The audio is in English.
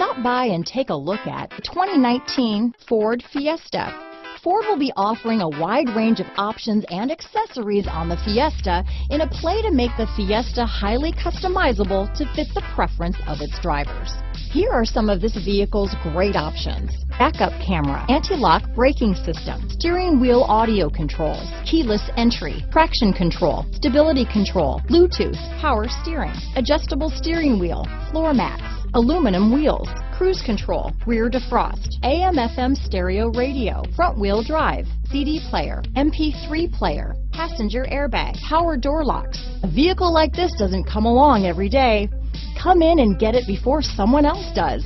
Stop by and take a look at the 2019 Ford Fiesta. Ford will be offering a wide range of options and accessories on the Fiesta in a play to make the Fiesta highly customizable to fit the preference of its drivers. Here are some of this vehicle's great options: backup camera, anti-lock braking system, steering wheel audio controls, keyless entry, traction control, stability control, Bluetooth, power steering, adjustable steering wheel, floor mats, aluminum wheels, cruise control, rear defrost, AM/FM stereo radio, front wheel drive, CD player, MP3 player, passenger airbag, power door locks. A vehicle like this doesn't come along every day. Come in and get it before someone else does.